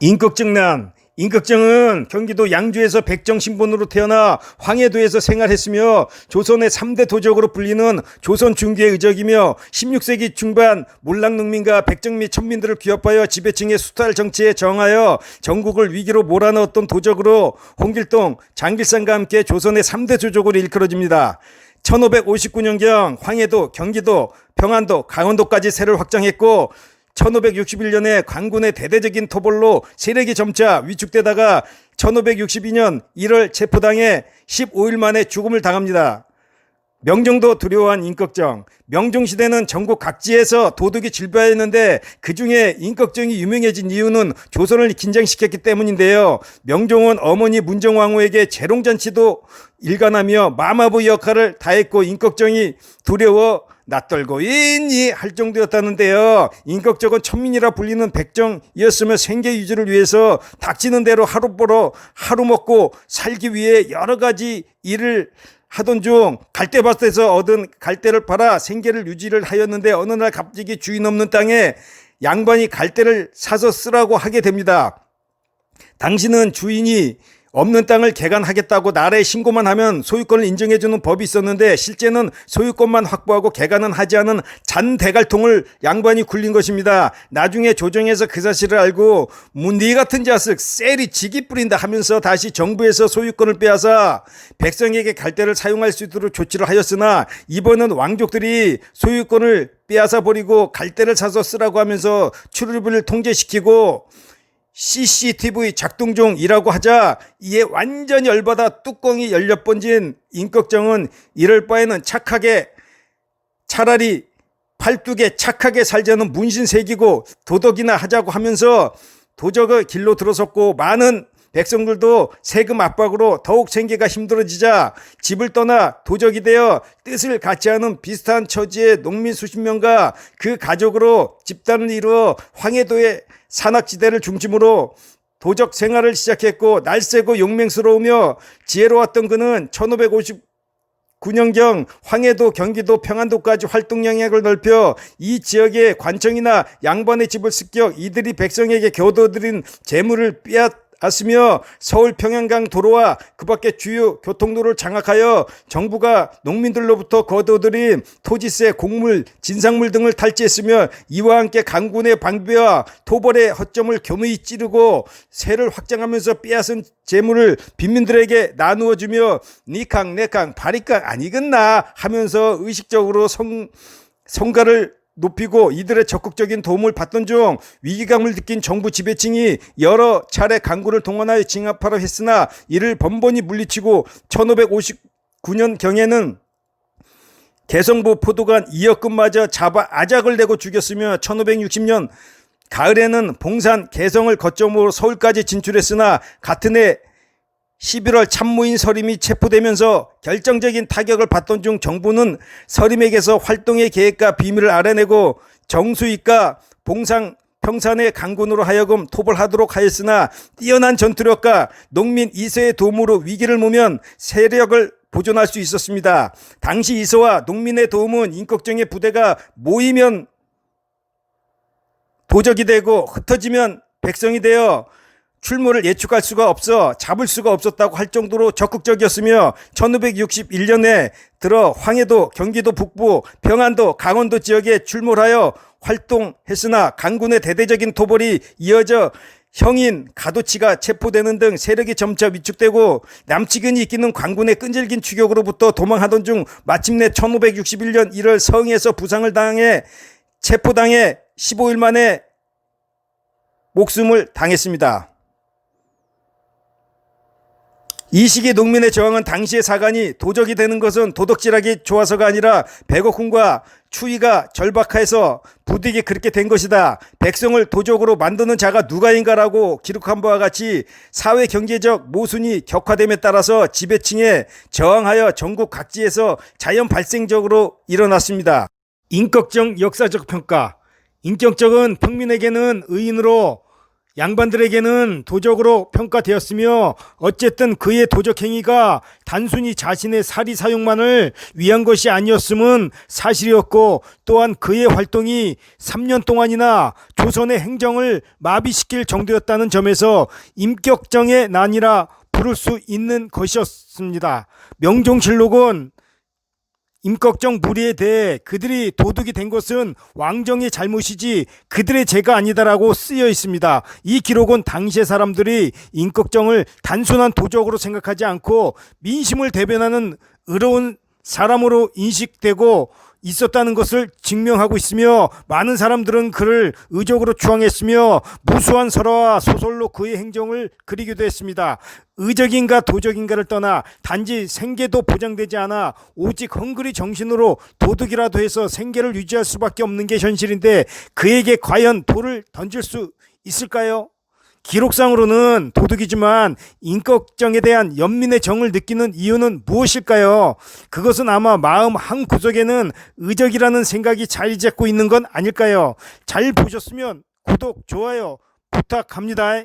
임꺽정난. 임꺽정은 경기도 양주에서 백정신본으로 태어나 황해도에서 생활했으며 조선의 3대 도적으로 불리는 조선 중기의 의적이며 16세기 중반 몰락농민과 백정 및 천민들을 규합하여 지배층의 수탈 정치에 저항하여 전국을 위기로 몰아넣었던 도적으로 홍길동, 장길상과 함께 조선의 3대 조적으로 일컬어집니다. 1559년경 황해도, 경기도, 평안도, 강원도까지 세를 확장했고 1561년에 관군의 대대적인 토벌로 세력이 점차 위축되다가 1562년 1월 체포당해 15일 만에 죽음을 당합니다. 명종도 두려워한 임꺽정. 명종시대는 전국 각지에서 도둑이 질비하였는데 그중에 임꺽정이 유명해진 이유는 조선을 긴장시켰기 때문인데요. 명종은 어머니 문정왕후에게 재롱잔치도 일관하며 마마부 역할을 다했고 임꺽정이 두려워 낯떨고 있니 할 정도였다는데요. 임꺽정은 천민이라 불리는 백정이었으며 생계 유지를 위해서 닥치는 대로 하루 벌어 하루 먹고 살기 위해 여러 가지 일을 하던 중 갈대밭에서 얻은 갈대를 팔아 생계를 유지를 하였는데 어느 날 갑자기 주인 없는 땅에 양반이 갈대를 사서 쓰라고 하게 됩니다. 당시는 주인이 없는 땅을 개간하겠다고 나라에 신고만 하면 소유권을 인정해주는 법이 있었는데 실제는 소유권만 확보하고 개간은 하지 않은 잔대갈통을 양반이 굴린 것입니다. 나중에 조정에서 그 사실을 알고 네 같은 자식 셀이 지기 뿌린다 하면서 다시 정부에서 소유권을 빼앗아 백성에게 갈대를 사용할 수 있도록 조치를 하였으나 이번은 왕족들이 소유권을 빼앗아 버리고 갈대를 사서 쓰라고 하면서 출입을 통제시키고 CCTV 작동 중이라고 하자 이에 완전히 열받아 뚜껑이 열려 번진 임꺽정은 이럴 바에는 차라리 팔뚝에 착하게 살자는 문신 새기고 도덕이나 하자고 하면서 도적의 길로 들어섰고 많은 백성들도 세금 압박으로 더욱 생계가 힘들어지자 집을 떠나 도적이 되어 뜻을 같이 하는 비슷한 처지의 농민 수십 명과 그 가족으로 집단을 이루어 황해도의 산악지대를 중심으로 도적 생활을 시작했고 날쌔고 용맹스러우며 지혜로웠던 그는 1559년경 황해도, 경기도, 평안도까지 활동 영역을 넓혀 이 지역의 관청이나 양반의 집을 습격 이들이 백성에게 겨워들인 재물을 빼앗으며 서울 평양강 도로와 그 밖의 주요 교통도로를 장악하여 정부가 농민들로부터 거둬들인 토지세, 곡물, 진상물 등을 탈취했으며 이와 함께 강군의 방비와 토벌의 허점을 교묘히 찌르고 세를 확장하면서 빼앗은 재물을 빈민들에게 나누어주며 니캉 내캉 바리캉 아니겠나 하면서 의식적으로 성가를 높이고 이들의 적극적인 도움을 받던 중 위기감을 느낀 정부 지배층이 여러 차례 강군을 동원하여 진압하려 했으나 이를 번번이 물리치고 1559년경에는 개성부 포도관 이역금마저 잡아 아작을 내고 죽였으며 1560년 가을에는 봉산, 개성을 거점으로 서울까지 진출했으나 같은 해 11월 참모인 서림이 체포되면서 결정적인 타격을 받던 중 정부는 서림에게서 활동의 계획과 비밀을 알아내고 정수익과 평산의 강군으로 하여금 토벌하도록 하였으나 뛰어난 전투력과 농민 이서의 도움으로 위기를 모면 세력을 보존할 수 있었습니다. 당시 이서와 농민의 도움은 임꺽정의 부대가 모이면 도적이 되고 흩어지면 백성이 되어 출몰을 예측할 수가 없어 잡을 수가 없었다고 할 정도로 적극적이었으며 1561년에 들어 황해도, 경기도 북부, 평안도, 강원도 지역에 출몰하여 활동했으나 강군의 대대적인 토벌이 이어져 형인, 가도치가 체포되는 등 세력이 점차 위축되고 남측은이 이끼는 관군의 끈질긴 추격으로부터 도망하던 중 마침내 1561년 1월 서흥에서 부상을 당해 체포당해 15일 만에 목숨을 당했습니다. 이 시기 농민의 저항은 당시의 사관이 도적이 되는 것은 도덕질하기 좋아서가 아니라 배고픔과 추위가 절박해서 부득이 그렇게 된 것이다. 백성을 도적으로 만드는 자가 누가인가라고 기록한 바와 같이 사회 경제적 모순이 격화됨에 따라서 지배층에 저항하여 전국 각지에서 자연 발생적으로 일어났습니다. 임꺽정 역사적 평가. 임꺽정은 평민에게는 의인으로 양반들에게는 도적으로 평가되었으며 어쨌든 그의 도적행위가 단순히 자신의 사리 사욕만을 위한 것이 아니었음은 사실이었고, 또한 그의 활동이 3년 동안이나 조선의 행정을 마비시킬 정도였다는 점에서 임격정의 난이라 부를 수 있는 것이었습니다. 명종실록은 임꺽정 무리에 대해 그들이 도둑이 된 것은 왕정의 잘못이지 그들의 죄가 아니다라고 쓰여 있습니다. 이 기록은 당시의 사람들이 임꺽정을 단순한 도적으로 생각하지 않고 민심을 대변하는 의로운 사람으로 인식되고 있었다는 것을 증명하고 있으며, 많은 사람들은 그를 의적으로 추앙했으며 무수한 설화와 소설로 그의 행정을 그리기도 했습니다. 의적인가 도적인가를 떠나 단지 생계도 보장되지 않아 오직 헝그리 정신으로 도둑이라도 해서 생계를 유지할 수밖에 없는 게 현실인데, 그에게 과연 돌을 던질 수 있을까요? 기록상으로는 도둑이지만 임꺽정에 대한 연민의 정을 느끼는 이유는 무엇일까요? 그것은 아마 마음 한 구석에는 의적이라는 생각이 자리 잡고 있는 건 아닐까요? 잘 보셨으면 구독, 좋아요 부탁합니다.